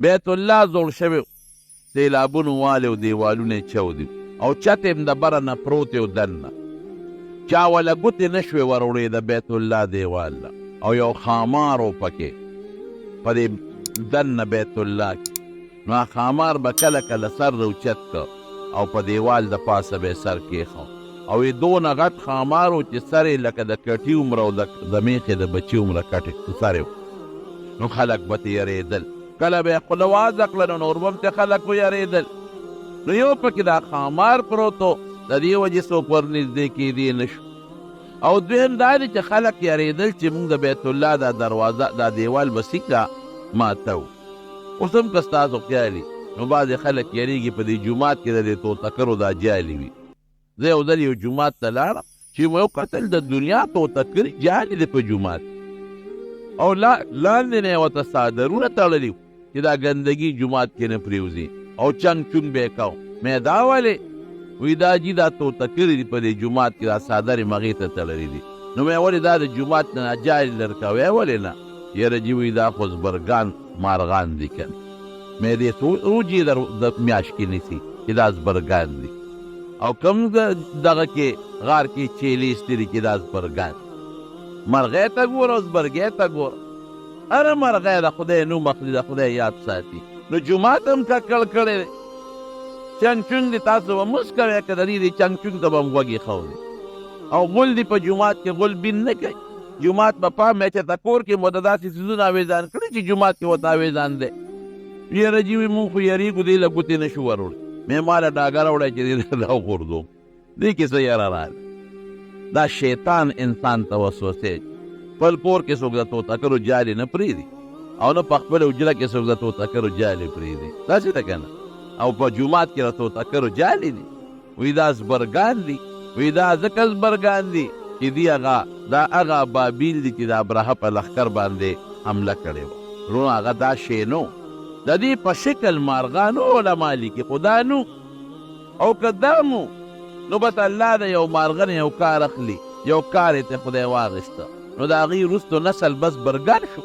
بیت الله زوړ شوی سیلابونو والی او دیوالونه یې چودي او چت یې د بره نه پروت و دننه چا وله ګوتې نه شوې وروړې د بیت الله دیوال له او یو خامار و پکې په دې دننه بیت الله کې نو خامار به کله کله سر روچت که او په دیوال د پاسه به سر کېښو او یې دونه غټ خامار و چې سر یې لکه د کټي عمره او د میخې د بچي عمره کټ سر یې نو خلک به ترې یارېدل کله به یې خوله وازه کړه نو نور به هم ترې خلک ویارېدل نو یو پکې دا خامار پروت و د دې وجې څوک ورنږدې کېدی نه شو او دویم دا دی چې خلک یارېدل چې موږ د بیت الله دا دروازه دا دیوال به څنګه ماته و اوس هم که ستاسو خیال نو بعضې خلک یارېږي په دې جومات کې د دې توتکرو دا جالې وي زه یو ځل یو جومات ته لاړم چې مې وکتل د دنیا توتکرې جالې دی په جومات او لاندې نه یې ورته څادرونه تړلي چې دا ګندګي جومات کې نه پرېوځي او چنګ چونګ به یې کوم مې دا ولې وی دا جي دا توتکرې دي په دې جومات کې دا څادرې مغې ته تړلي دي نو مې ولې دا د جومات نه جالې لر کوې ولې نه یاره جي وی دا خو زبرګان مارغان دي که مې دې روجي د میاشت کې نیسي چې دا زبرګان دي او کم دغه کې غار کې چیلې ایستلي چې دا زبرګان مرغۍ ته ګوره او زبرګۍ ته ګوره هره مرغۍ د خدای نوم اخلي د خدای یاد ساتي نو جومات هم ککړ کړی دی چنګ چونګ دی تاسو به مس کوئ که د دې چنګ چونګ ته به هم غوږ ایښولی او غول دی په جومات کې غول بین نه کوي جومات به پام یې چېرته کور کې مو د داسې څیزونه اویزان کړي چې جومات کې ورته اویزان دی یاره جي وي مونږ خو یارېږو دی له ګوتې نه شو وروړی مې ماله ډاګه راوړی چې دې ته راوغورځوم دې کې څه یاره راغله دا شیطان انسان ته وسوسې خپل کور کې څوک د توتکرو جالې نه پرېږدي او نه په خپله حجره کې څوک د توتکرو جالې پرېږدي داسې ده که نه او په جومات کې د توتکرو جالې دي وی دا زبرګان دي وی دا ځکه زبرګان دي چې دی هغه دا هغه بابیل دي چې د ابرهه په لښکر باندې حمله کړې وه نو هغه دا شی نو د دې په شکل مارغانو علما لیکي خو دا نو او که دا مو نو بس الله د یو مارغه نه یو کار اخلي یو کار یې ته خدای واغېسته نو د هغې وروستو نسل بس برګان شو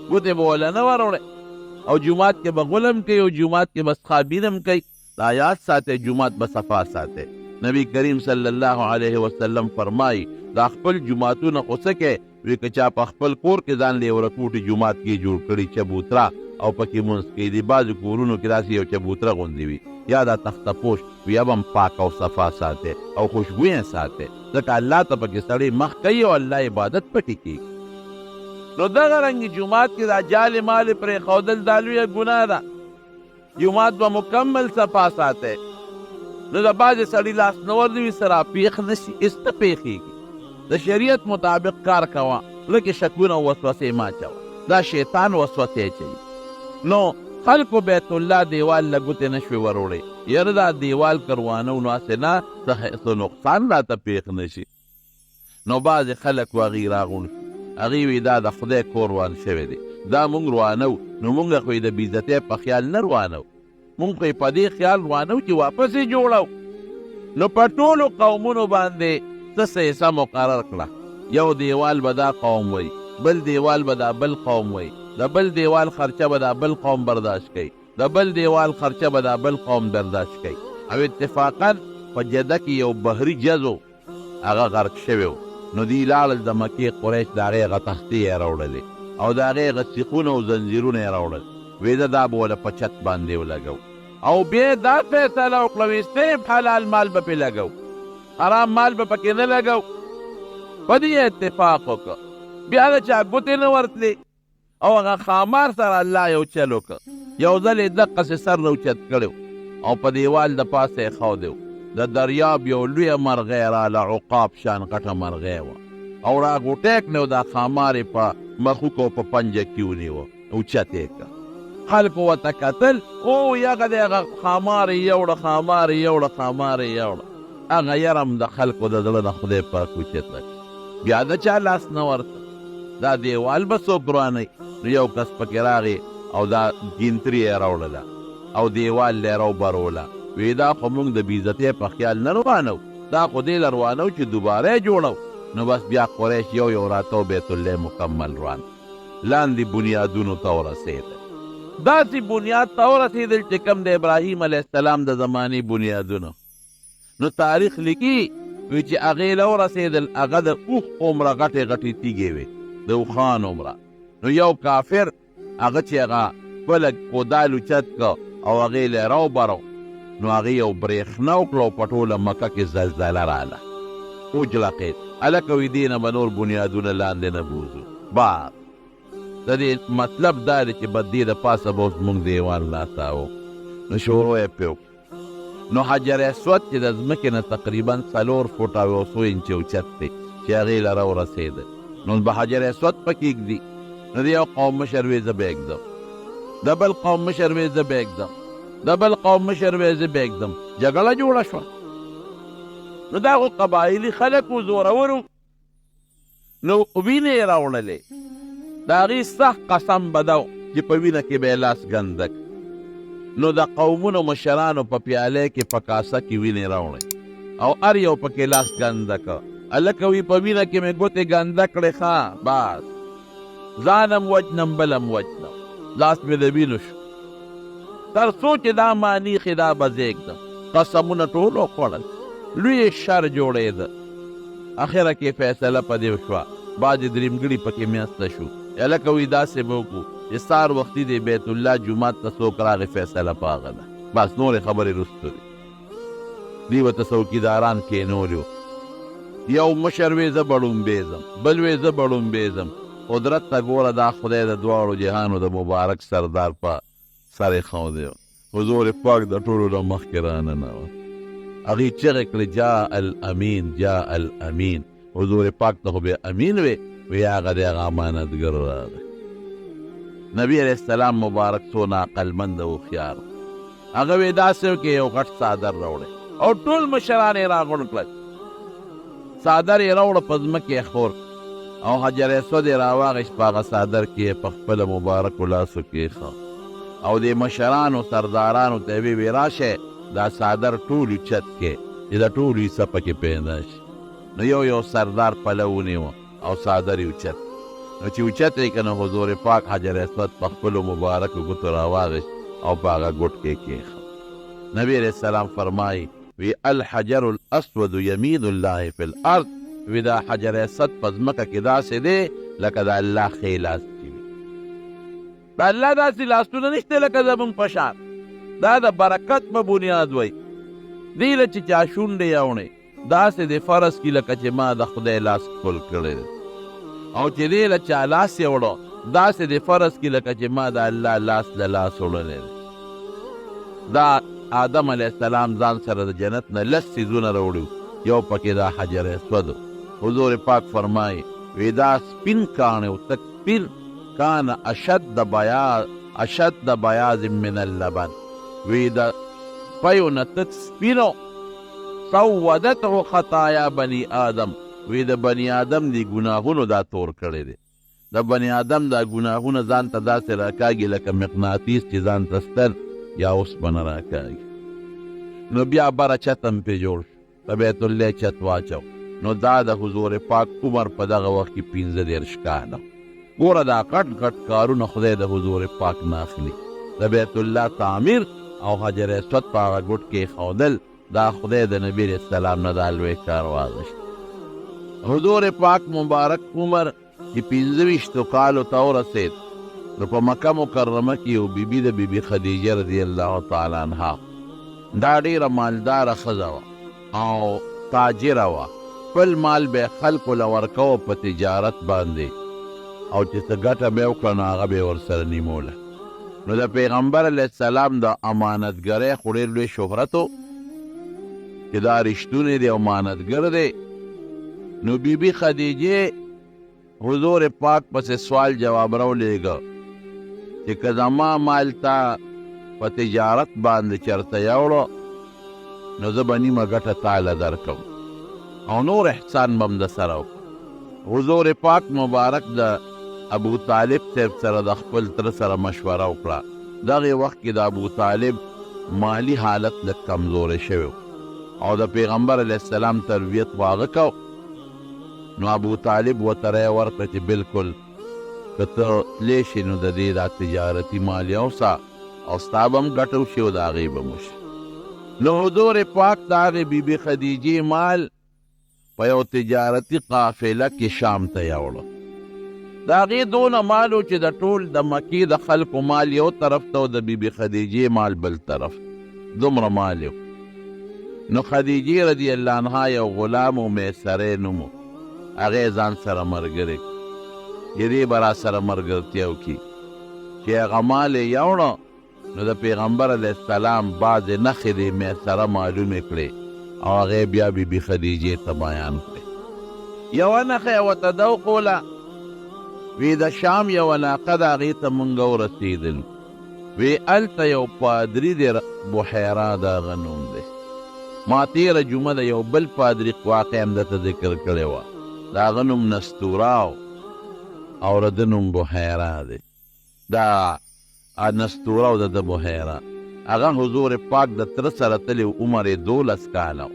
ګوتې به وله نه وروړی او جومات کې به غلم کوي او جومات کې بس خابینم کوي دا یاد ساتئ جومات به صفا ساتئ نبی کریم صلی الله علیه وسلم فرمایي دا خپل جوماتونه خو څه کوي وی که چا په خپل کور کې ځان له یو رکوټي جومات کې جوړ کړي چبوتره او پکې مونځ کوي د بعضو کورونو کې داسې یو چبوتره غوندې وي یا دا تخته پوش وي به هم پاک او صفا ساتئ او خوشبویه ساتئ ځکه الله ته پکې سړی مخ کوي او الله عبادت پکې کوي نو دغه رنګ جومات کې دا جالې مالې پرېښودل دا لویه ګناه ده جومات به مکمل صفا ساتئ نو د بعضې سړي لاس نه ورځوي سره پیښ نه شي هېڅ نه پېښېږي د شریعت مطابق کار کوه لکې شکونه او وسوسې مه اچوه دا شیطان وسوسې اچوي نو خلکو بیت الله دیوال له ګوتې نه شوې وروړې یاره دا دیوال کروانه نو هسې نه څه نقصان راته پېښ نه شي نو بعضې خلک و هغې راغونډ شي هغې وی دا د خدای کور روان شوی دی دا مونږ روانو نو مونږ خو یې د بېعزتۍ په خیال نه روانو مونږ خو یې په دې خیال روانو چې واپس یې جوړو نو په ټولو قومونو باندې څه حصه مقرر کړه یو دیوال به دا قوم وی بل دیوال به دا بل قوم وی د بل دیوال خرچه به دا بل قوم برداشت کوي د بل دیوال خرچه به دا بل قوم برداشت کوي او اتفاقا په جده کې یو بحري جز و هغه غرق شوی و نو دی لاړل د مکې قریش د هغې هغه تختې یې راوړلې او د هغې هغه سیخونه او زنځیرونه یې راوړل ویده دا به وله په چت باندې ولګو او بیا دا فیصله وکړه وی صرف حلال مال به پې لګو حرام مال به پکې نه لګو په دې اتفاق وکړه بیا د چا ګوتې نه ورتلې او هغه خامار سره الله یو چل وکړه یو ځل یې دقسې سر راوچت کړی او په دیوال د پاسه یې ښودی د دریاب یو لویه مرغۍ راله عقاب شان غټه مرغۍ وه او راغوټی کړی دا خامار یې په مخوک او په پنجه کې ونیوه اوچت یې کړه خلکو ورته کتل او هغه دی هغه خامار یې یوړه خامار یې یوړه خامار یې یوړه هغه یرم د خلکو د زړه نه خدای پاک اوچته بیا د چا لاس نه ورته دا دیوال به څوک روانوي نو یو کس پکې راغی او دا ګینتري یې راوړله او دیوال یې راوبروله وی دا خو موږ د بېعزتۍ په خیال نه روانو دا خو دې له روانو چې دوباره یې جوړو نو بس بیا قریش یو یو راته بیت الله مکمل روان لاندې بنیادونو ته ورسېده داسې بنیاد ته ورسېدل چې کوم د ابراهیم علیه السلام د زمانې بنیادونه. نو تاریخ لیکي وی چې هغې له ورسېدل هغه د اوښ عمره غټې غټې تیږې وې، د اوښان عمره. نو یو کافر هغه چې هغه خپله کودال اوچت که او هغې له راوبرو، نو هغې یو برېښنا وکړه او په ټوله مکه کې زلزله راله، وجلقېد. هلکه وي دې نه به نور بنیادونه لاندې نه بوځو. بعد د دې مطلب دا دی چې به دې د پاسه به اوس مونږ دیوال راتاوو. نو شروع یې پې وکړو. نو حجر اسود چې د ځمکې نه تقریبا 4 فوټه او 100 انچه اوچت دی چې هغې له راورسېده. نو به حجر اسود پکې ږدي. نو د یو قوم مشر وی زه به ږدم، د بل قوم مشر وی زه به ږدم، د بل قوم مشر وی زه به ږدم. جګړه جوړه شوه. نو دا خو قبایلي خلک و، زورور و. نو وینې یې راوړلې. د هغې سخت قسم به ده چې په وینه کې به یې لاس ګندک. نو د قومونو مشرانو په پیاله کې په کاسه کې وینې راوړې او هر یو پکې لاس ګنده که. هلکه وي په وینه کې مې ګوتې ګنده کړې. ښه بس ځانم وجنم بلم وجنم، لاس مې د وینو شو. تر څو چې دا مانیخې دا به زېږدم. قسمونه ټول وخوړل، لوی شر جوړېده. اخره کې فیصله په دې وشوه، بعضې درېمګړي پکې میسته شو. هلکه وي داسې به وکړو چې سهار وختي د بیت الله جومات ته څوک راغې، فیصله په هغه ده. بس نورې خبرې رستو دي. دوی ورته څوکیداران کېنولي وو. یو مشر وی زه بړومبې ځم، بل وی زه بړومبې ځم. قدرت ته ګوره دا خدای د دواړو جهانو د مبارک سردار په سر یې ښودی و. حضور پاک د ټولو نه مخکې راننوت. هغې چغې کړې جاء الامین جاء الامین. حضور پاک ته خو بیا امین وی، وی هغه دی هغه امانتګر راغی. نبی علیہ السلام مبارک څونه عقلمند او هوښیار. هغه وی داسې وکړې یو غټ څادر راوړی او ټول مشران یې راغونډ کړل. څادر یې راوړه په ځمکې یې خور او حجر اسود یې راواغېست. په هغه څادر کې یې په خپله مبارکو لاسو کېښه او د مشرانو سردارانو ته یې وی راشئ دا څادر ټول اوچت کې چې د ټولو حصه پکې پیدا شي. نو یو یو سردار پله ونیوه او څادر یې اوچت. نو چې اوچت یې که نه حضور پاک حجر اسود په خپلو مبارکو ګوتو راواغېست او په هغه ګوټ کې کېښه. نبی علیہ السلام فرمایي وی الحجر الاسود یمین الله فی الارض. وی دا حجر اسود په ځمکه کې داسې دی لکه د الله ښی لاس چې وي. د الله داسې لاسونه نشته لکه زمونږ په شان. دا د برکت په بنیاد وی. دی له چې چا شونډې یوړې داسې د فرض کې لکه چې ما د خدای لاس ښکل کړی دی، او چې دی له چا لاس یې وړه داسې د فرض کې لکه چې ما د الله لاس له لاس وړلی دی. دا آدم علیہ السلام ځان سره د جنت نه 10 څیزونه راوړي، یو پکې دا حجر اسود. حضور پاک فرمایي وی دا سپین کاڼی و تک سپین کان اشد بیاض من اللبن. وی دا پیو نه تک سپینو سودته خطایا بنی آدم. وی د بنی آدم دی ګناهونو دا تور کړی دی. د بنی آدم دا ګناهونه ځان ته داسې راکاږي لکه مقناطیس چې ځان ته ستر یا اوسپنه راکاږي. نو بیا بره چت هم پې جوړ شو، په بیت الله چت واچو. نو دا د حضور پاک عمر په دغه وخت کې 15 کاله. ګوره دا غټ غټ کارونه خدای د حضور پاک نه اخلي. د بیت الله تعمیر او حجر اسود په هغه ګوټ کې ښودل دا خدای د نبي علیہ السلام نه دا لوی کار واغېست. حضور پاک مبارک عمر چې 25 کالو ته ورسېد، نو په مکه مکرمه کې یو بیبي د بیبي خدیجه رضی الله تعالی عنها. دا ډېره مالداره ښځه وه او تاجره وه. خپل مال به یې خلکو له ورکوه په تجارت باندې، او چې څه ګټه به یې وکړه نو هغه به یې ورسره نیموله. نو د پیغمبر علیه السلام د امانتګرۍ خو ډېر لوی شهرت و چې دا رښتونی دی او امانتګر دی. نو بیبي خدیجې حضور پاک پسې سوال جواب راولېږه چې که زما مال تا په تجارت باندې چرته یوړو نو زه به نیمه ګټه تاله درکم او نور احسان به م د سره وکړم. حضور پاک مبارک د ابو طالب صاحب سره د خپل تره سره مشوره وکړه. دغې وخت کې د ابو طالب مالی حالت لږ کمزوری شوی او د پیغمبر علیه السلام تربیت واغه کو. نو ابو طالب ورته رایه ورکړه چې بلکل که ته تلی شې نو د دې دا تجارتي مال یوسه او ستا به هم ګټه وشي او د هغې به م وشي. نو حضور پاک د هغې بیبي خدیجې مال په یو تجارتي قافله کې شام ته یوړه. د هغې دونه مال و چې د ټول د مکې د خلکو مال یو طرف ته او د بیبي خدیجې مال بل طرف، دومره مال یو. نو خدیجې رضی الله عنها یو غلام و میسرې نوم و، هغې ځان سره ملګری یدې به را سره ملګرتیا وکړي چې هغه مال یې یوړه. نو د پیغمبر علیه السلام بعضې نښې د میسره معلومې کړې او هغې بیا بیبي خدیجې ته بیان کړې. یوه نښه یې ورته ده وښوله، وی د شام یوه علاقه د هغې ته مونږ ورسېدلو، وی هلته یو پادري دی بحیرا د هغه نوم دی. ما تېره جمعه د یو بل پادري واقع هم درته ذکر کړې وه، د هغه نوم نستورا او د ده نوم بحیرا دی. دا نستورا او د ده بحیرا هغه حضور پاک د تره سره تللی عمر یې 12 کاله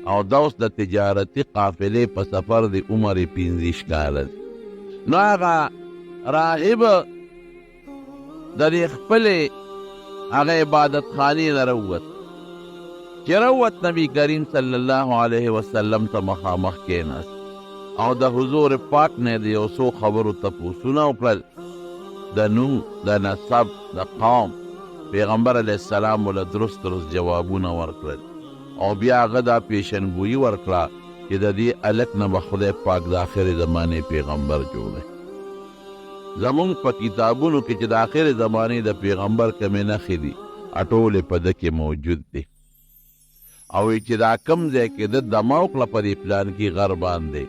او دا اوس د تجارتي قافلې په سفر دی عمر یې 15 کاله دی. نو هغه راهب د دې خپلې هغه عبادت خانې نه راووت. چې راووت نبي کریم صلی الله علیه وسلم ته مخامخ کېناست او د حضور پاک نه د یو څو خبرو تپوسونه وکړل، د نوم، د نسب، د قوم. پیغمبر علیه السلام له درست جوابونه ورکړل او بیا هغه دا پیشنګویي ورکړه چې د دې هلک نه به خدای پاک د آخرې زمانې پیغمبر جوړی. زمونږ په کتابونو کې چې د آخرې زمانې د پیغمبر کمې نښې دي ټولې په ده کې موجود دي. او چې دا کم ځای کې ده دمه وکړه په دې پلان کې غر باندې،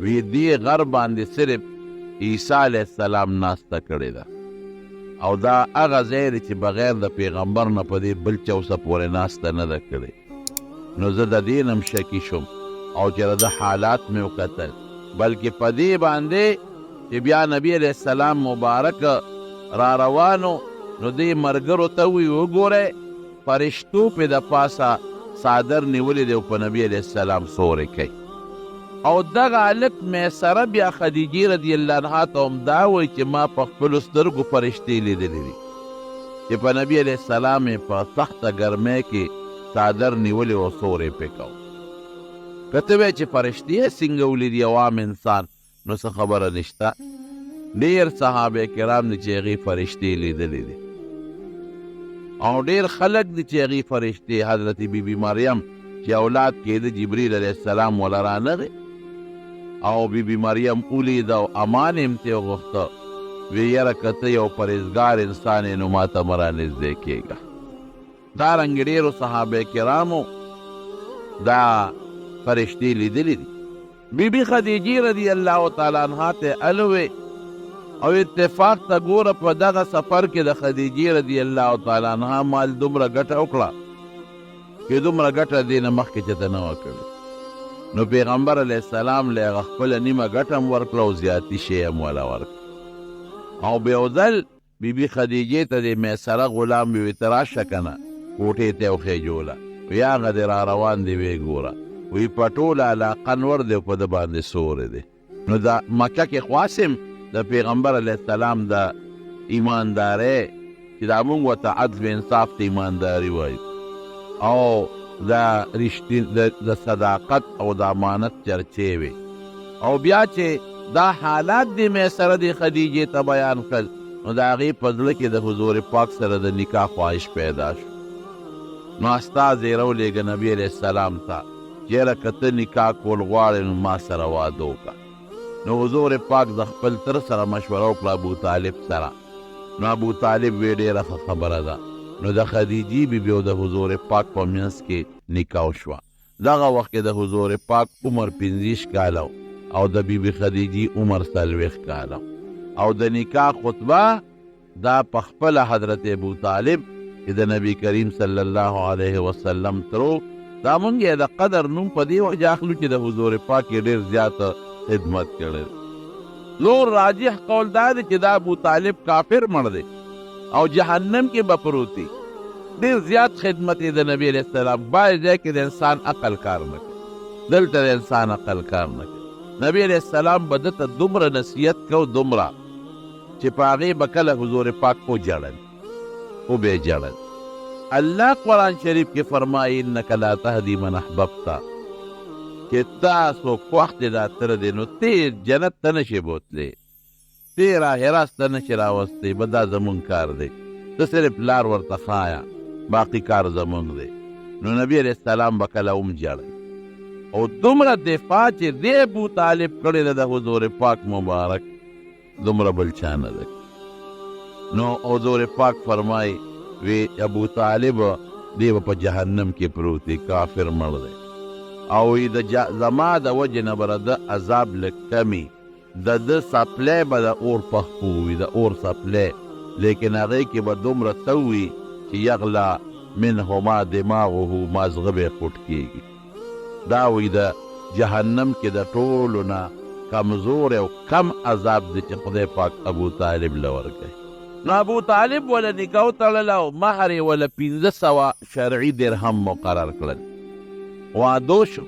وی دې غر باندې صرف عیسی علیه السلام ناسته کړې ده او دا هغه ځای دی چې بغیر د پیغمبر نه په دې بل چا اوسه پورې ناسته نه ده کړې. نو زه د دې نه هم شکي شوم او چې د حالات مې وکتل، بلکې په دې باندې چې بیا نبی علیه السلام مبارک را روانو نو دې ملګرو ته وی وګورئ فرشتو پې د پاسه څادر نیولې دی او په نبی علیه السلام سورې کوي. او دغه هلک میسره بیا خدیجې رضی الله عنها ته هم دا وایي چې ما په خپلو سترګو فرشتې لیدلې دي چې په نبی علیه السلام یې په سخته ګرمۍ کې څادر نیولې او سورې پې کوو. که ته وایې چې فرشتې یې څنګه ولیدي عوام انسان، نو څه خبره نشته. ډېر صحابه کرام دي چې هغې فرشتې لیدلې دي او ډېر خلک دي چې هغې فرشتې حضرت بیبي مریم چې اولاد کېده جبریل علیه السلام وله رانغی او بیبي مریم ولیده او امان یې هم ترې وغوښته، وی یاره که ته یو پرهیزګار انسان یې نو ما ته مه رانږدې کېږه. دارنګې ډېرو صحابه کرامو دا فرشتې لیدلې دي. بیبي خدیجې رضی الله تعالی عنها ته الوې او اتفاق ته ګوره په دغه سفر کې د خدیجې رضی الله تعالی عنها مال دومره ګټه وکړه چې دومره ګټه دې نه مخکې چېته نه وه کړې. نو پیغمبر علیه السلام له هغه خپله نیمه ګټه هم ورکړه او زیاتي شی هم وله ورکړه. او بیا یو ځل بیبي خدیجې ته د میسره غلام وی ته راشه که نه کوټې ته یې وخېجوله، وی هغه دې را روان دی ویې ګوره، وی په ټوله علاقه نور دی او په ده باندې سوری دی. نو دا مکه کې خواصم د پیغمبر علیه السلام د ایماندارۍ چې دا مونږ ورته عدل انصاف ته ایمانداري وایو او د صداقت او د امانت چرچې وي. او بیا چې دا حالات د میسره د خدیجې ته بیان کړل نو د هغې په زړه کې د حضور پاک سره د نکاح خواهش پیدا شو. نو استازی یې راولېږه نبي علیه السلام ته چې یاره که ته نکاح کول غواړې نو ما سره واده وکړه. نو حضور پاک د خپل تر سره مشوره وکړه ابو طالب سره. نو ابو طالب وی ډېره ښه خبره ده. نو د خدیجې بیبي او د حضور پاک په منځ کې نکاح شوه. دغه وخت کې د حضور پاک عمر 15 کاله او د بیبي خدیجې عمر 40 کاله او د نکاح خطبه دا په خپله حضرت ابو طالب چې د نبی کریم صلی الله علیه وسلم ترو دا مونږ یې د قدر نوم په دې وجه اخلو چې د حضور پاک یې ډېر زیاته خدمت کړی. نور راجح قول دا دی چې دا ابو طالب کافر مړ دی او جهنم کې به پروت دی. ډېر زیات خدمت یې د نبي علیه السلام بعض ځای کې د انسان عقل کار نه کوي، دلته د انسان عقل کار نه کوي. نبی علیه السلام به ده ته دومره نصیحت کو دومره چې په هغې به کله حضور پاک وجړل او به یې جړل. الله قرآن شریف کې فرمایي انک لا تهدي من احببت، چې تاسو خوښ دې دا تره دی نو ته جنت ته نشې بوتلی، ته راحراس ته نشې راوستی، به دا زمونږ کار دی، ته صرف لار ورته ښایه، باقي کار زمونږ دی. نو نبی علیه السلام به کله هم جړل او دومره دفاع چې دی ابو طالب کړې ده د حضور پاک مبارک دومره بل چا نه ده. نو حضور پاک فرمایي وی ابو طالب دی به په جهنم کې پروت دی، کافر مړ دی، او زما د وجې نه به د عذاب لږ کمي، د ده سپلی به د اور پخپو وي، د اور سپلی، لیکن هغې کې به دومره ته وي چې یغلا منهما دماغه مازغه به یې خوټ کېږي. دا وی د جهنم کې د ټولو نه کمزور او کم عذاب دی چې خدای پاک ابو طالب له ورکوي. نو ابو طالب وله نکاح وتړله او مهر یې وله 500 شرعي درهم مقرر کړل، واده شو.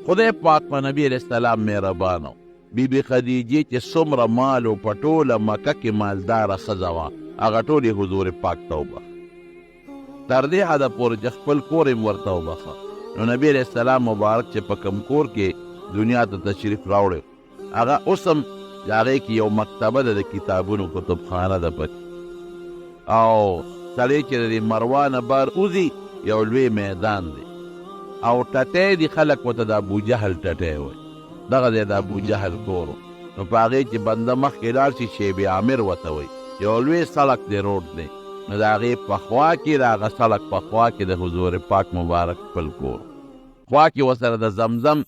خدای پاک په نبی علیه السلام مهربان و. بیبي خدیجې چې څومره مال و په ټوله مکه کې مالداره ښځه وه، هغه ټول یې حضور پاک ته وبخه، تر دې حده پورې چې خپل کور یې ورته وبخه. نو نبی علیه السلام مبارک چې په کوم کور کې دنیا ته تشریف راوړی، هغه اوس هم د هغې کې یو مکتبه ده د کتابونو کتبخانه ده پکې، او سړی چې د مروه نه بار وځي یو لوی میدان دی، او ټټی دي خلک ورته د ابوجهل ټټی وایي، دغه دی د ابوجهل کور و. نو په هغې چې بنده مخکې لاړ شي شیب عامر ورته وایي، یو لوی سړک دی، روډ دی. نو د هغې په خوا کې د هغه سړک په خوا کې د حضور پاک مبارک خپل کور، خوا کې ورسره د زمزم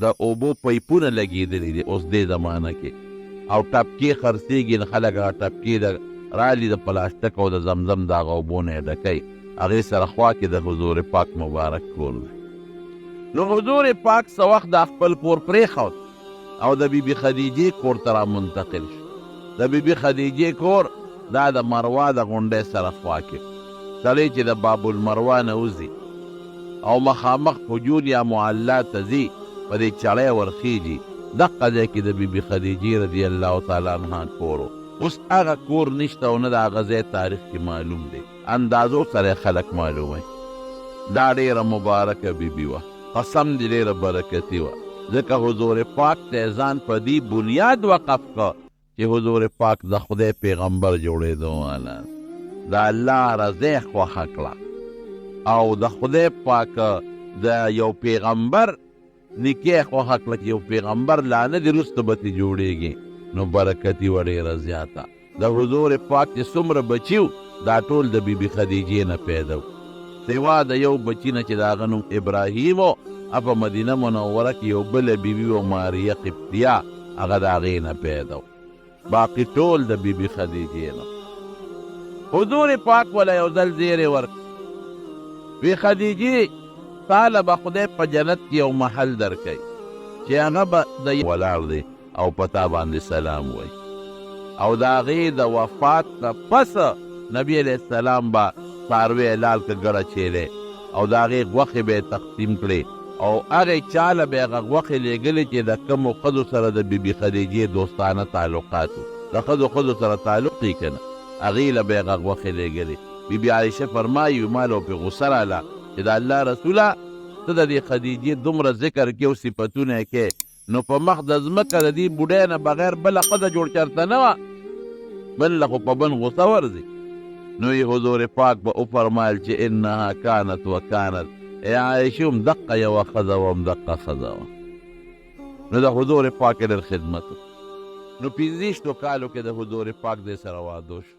د اوبو پیپونه لګېدلي دي اوس دې زمانه کې، او ټپکې خرڅېږي، نو خلک هغه ټپکې د رالي د پلاستیک او د زمزم د هغه اوبو نه یې ډکوي، هغې سره خوا کې د حضور پاک مبارک کور دی. نو حضور پاک څه وخت د خپل کور پرېښود او د بیبي خدیجې کور ته را منتقل شو. د بیبي خدیجې کور دا د مروه د غونډۍ سره خوا کې، سړی چې د باب المروه نه وځي او مخامخ حجور یا معلا ته ځي، په دې چړی ورخیږي، دقه ځای کې د بیبي خدیجې رضی الله تعالی عنها کور و. اوس هغه کور نشته او نه د هغه ځای تاریخ کې معلوم دی، اندازو سره خلک معلوموي. دا ډېره مبارکه بیبي وه، قسم دې ډېره برکتي وه، ځکه حضور پاک ته ځان په دې بنیاد وقف کړه چې حضور پاک د خدای پیغمبر جوړېدو والا، د الله رضا خوښه کړه، او د خدای پاک د یو پیغمبر نکاح خوښه کړه چې یو پیغمبر لا نه دې وروسته به ترې جوړېږي. نو برکتي وه ډېره زیاته. د حضور پاک چې څومره بچي و دا ټول د بیبي خدیجې نه پیدا و، سوا د یو بچي نه چې د هغه نوم ابراهیم و، په مدینه منوره کې یو بله بیبي و ماریه قبطیه، هغه د هغې نه پیدا و، باقي ټول د بیبي خدیجې نه. حضور پاک وله یو ځل زیری ورکړ، وی خدیجې تاله به خدای په جنت کې یو محل درکوي چې هغه به د ولاړ دی او په تا باندې سلام وایي، او د هغې د وفات نه پس نبی علیه السلام به څاروی لال که ګړه چیلی او د هغې غوښې به یې تقسیم کړې، او هغې چاله به یې هغه غوښې لېږلې چې د کومو ښځو سره د بیبي خدیجې دوستانه تعلقات و، د ښځو سره تعلق یې که نه، هغې له به یې هغه غوښې لېږلې. بیبي عایشه فرمایي ما له پرې غوسه راله چې د الله رسوله ته د دې خدیجې دومره ذکر کې او صفتونه یې کې، نو په مخ د ځمکه د دې بوډۍ نه بغیر بله ښځه جوړ چرته نه وه، بل له خو په بن غوسه ورځي. نو یې حضور پاک به وفرمایل چې انها کانت وکانت، ای عایشې هم دقه یوه ښځه وه، هم دقه ښځه وه. نو د حضور پاک ډېر خدمت و. نو 15 کالو کې د حضور پاک دې سره واده شو.